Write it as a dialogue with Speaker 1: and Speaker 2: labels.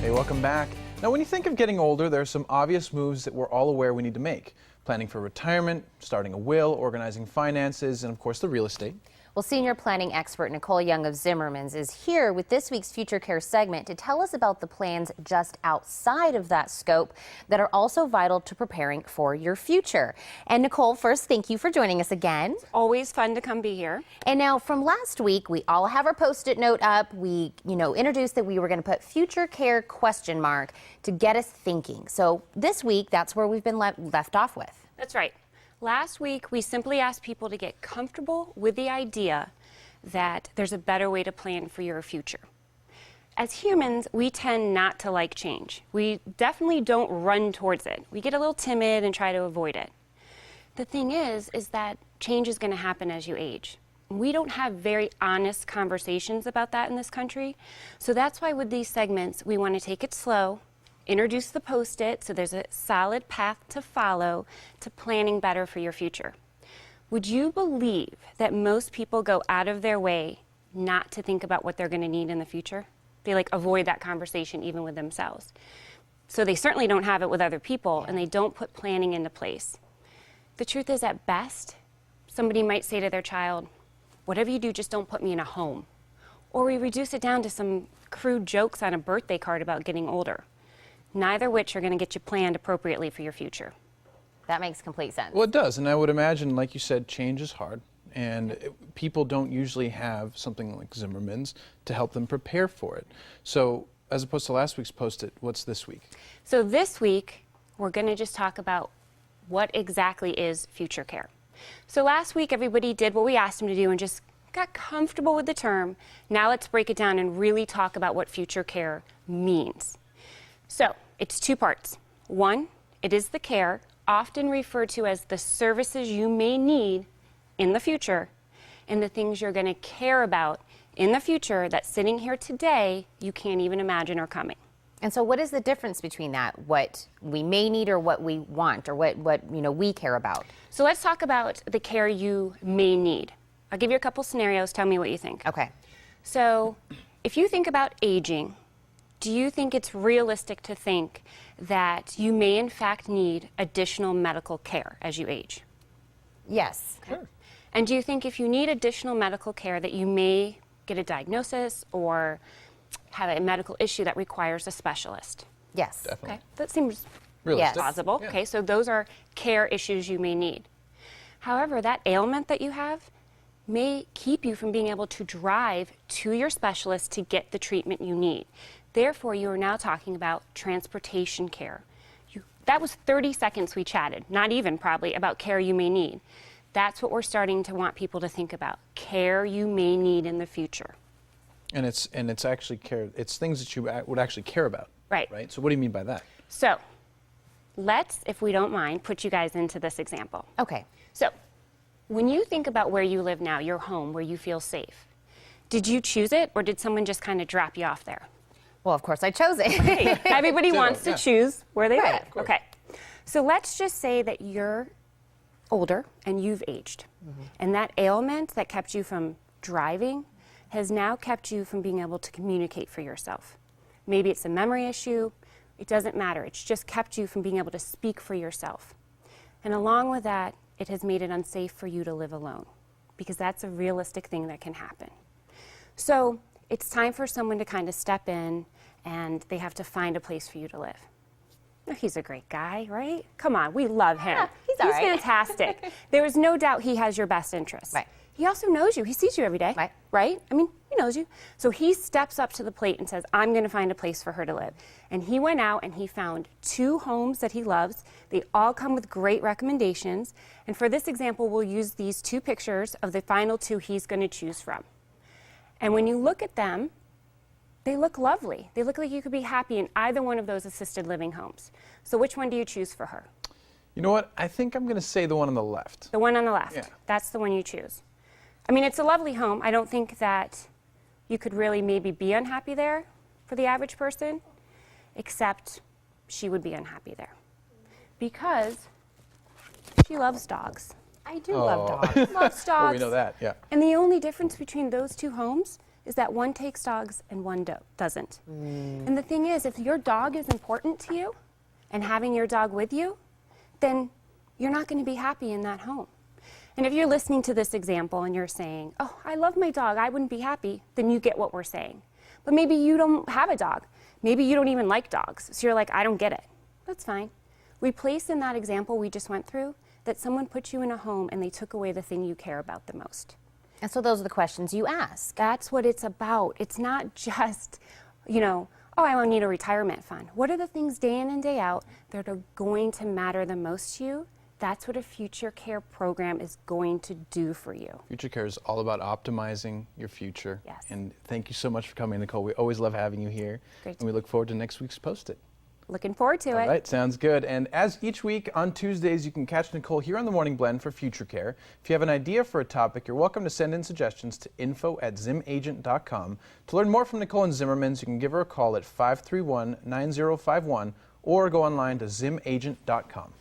Speaker 1: Hey, welcome back. Now, when you think of getting older, there are some obvious moves that we're all aware we need to make. Planning for retirement, starting a will, organizing finances, and of course the real estate.
Speaker 2: Well, senior planning expert Nicole Young of Zimmermans is here with this week's Future Care segment to tell us about the plans just outside of that scope that are also vital to preparing for your future. And Nicole, first, thank you for joining us again.
Speaker 3: It's always fun to come be here.
Speaker 2: And now from last week, we all have our Post-it note up. We, introduced that we were going to put Future Care ? To get us thinking. So this week, that's where we've been left off with.
Speaker 3: That's right. Last week, we simply asked people to get comfortable with the idea that there's a better way to plan for your future. As humans, we tend not to like change. We definitely don't run towards it. We get a little timid and try to avoid it. The thing is that change is going to happen as you age. We don't have very honest conversations about that in this country. So that's why with these segments, we want to take it slow, introduce the Post-it so there's a solid path to follow to planning better for your future. Would you believe that most people go out of their way not to think about what they're going to need in the future? They avoid that conversation even with themselves. So they certainly don't have it with other people, and they don't put planning into place. The truth is, at best, somebody might say to their child, whatever you do, just don't put me in a home. Or we reduce it down to some crude jokes on a birthday card about getting older. Neither which are going to get you planned appropriately for your future.
Speaker 2: That makes complete sense.
Speaker 1: Well, it does, and I would imagine, like you said, change is hard, and people don't usually have something like Zimmermans to help them prepare for it. So, as opposed to last week's Post-it, what's this week?
Speaker 3: So this week, we're going to just talk about what exactly is Future Care. So last week, everybody did what we asked them to do and just got comfortable with the term. Now let's break it down and really talk about what Future Care means. So, it's two parts. One, it is the care, often referred to as the services you may need in the future, and the things you're going to care about in the future that sitting here today you can't even imagine are coming.
Speaker 2: And so what is the difference between that, what we may need or what we want or what we care about?
Speaker 3: So let's talk about the care you may need. I'll give you a couple scenarios. Tell me what you think.
Speaker 2: Okay.
Speaker 3: So if you think about aging, do you think it's realistic to think that you may in fact need additional medical care as you age?
Speaker 2: Yes.
Speaker 1: Sure.
Speaker 3: And do you think if you need additional medical care that you may get a diagnosis or have a medical issue that requires a specialist?
Speaker 2: Yes.
Speaker 1: Definitely.
Speaker 3: Okay, that seems
Speaker 1: Realistic.
Speaker 3: plausible.
Speaker 1: Yeah.
Speaker 3: Okay, so those are care issues you may need. However, that ailment that you have may keep you from being able to drive to your specialist to get the treatment you need. Therefore, you are now talking about transportation care. That was 30 seconds we chatted, not even probably, about care you may need. That's what we're starting to want people to think about, care you may need in the future.
Speaker 1: And it's actually care. It's things that you would actually care about.
Speaker 3: Right.
Speaker 1: Right. So what do you mean by that?
Speaker 3: So let's, if we don't mind, put you guys into this example.
Speaker 2: Okay.
Speaker 3: So when you think about where you live now, your home, where you feel safe, did you choose it or did someone just kind of drop you off there?
Speaker 2: Well, of course I chose it.
Speaker 3: Hey, everybody wants to choose where they
Speaker 2: Right.
Speaker 3: live. Okay. So let's just say that you're older and you've aged. And that ailment that kept you from driving has now kept you from being able to communicate for yourself. Maybe it's a memory issue. It doesn't matter. It's just kept you from being able to speak for yourself. And along with that, it has made it unsafe for you to live alone, because that's a realistic thing that can happen. So it's time for someone to kind of step in, and they have to find a place for you to live. Oh, he's a great guy, right? Come on, we love him.
Speaker 2: Yeah, he's all right.
Speaker 3: Fantastic. There is no doubt he has your best interests.
Speaker 2: Right.
Speaker 3: He also knows you. He sees you every day.
Speaker 2: Right.
Speaker 3: Right? I mean, he knows you. So he steps up to the plate and says, I'm going to find a place for her to live. And he went out and he found 2 homes that he loves. They all come with great recommendations. And for this example, we'll use these 2 pictures of the final 2 he's going to choose from. And when you look at them, they look lovely. They look like you could be happy in either one of those assisted living homes. So which one do you choose for her?
Speaker 1: You know what? I think I'm going to say the one on the left.
Speaker 3: The one on the left.
Speaker 1: Yeah.
Speaker 3: That's the one you choose. I mean, it's a lovely home. I don't think that you could really maybe be unhappy there for the average person, except she would be unhappy there because she loves dogs.
Speaker 2: I do love dogs.
Speaker 3: Loves dogs.
Speaker 1: Well, we know that, yeah.
Speaker 3: And the only difference between those 2 homes is that one takes dogs and one doesn't. And the thing is, if your dog is important to you and having your dog with you, then you're not going to be happy in that home. And if you're listening to this example and you're saying, oh, I love my dog, I wouldn't be happy, then you get what we're saying. But maybe you don't have a dog. Maybe you don't even like dogs. So you're like, I don't get it. That's fine. Replace in that example we just went through that someone put you in a home and they took away the thing you care about the most.
Speaker 2: And so those are the questions you ask.
Speaker 3: That's what it's about. It's not just, oh, I need a retirement fund. What are the things day in and day out that are going to matter the most to you? That's what a FutureCare program is going to do for you.
Speaker 1: FutureCare is all about optimizing your future.
Speaker 3: Yes.
Speaker 1: And thank you so much for coming, Nicole. We always love having you here.
Speaker 3: Great.
Speaker 1: And we look forward to next week's Post-it.
Speaker 3: Looking forward to it.
Speaker 1: All right, sounds good. And as each week on Tuesdays, you can catch Nicole here on the Morning Blend for FutureCare. If you have an idea for a topic, you're welcome to send in suggestions to info@zimagent.com. To learn more from Nicole and Zimmermans, you can give her a call at 531-9051 or go online to zimagent.com.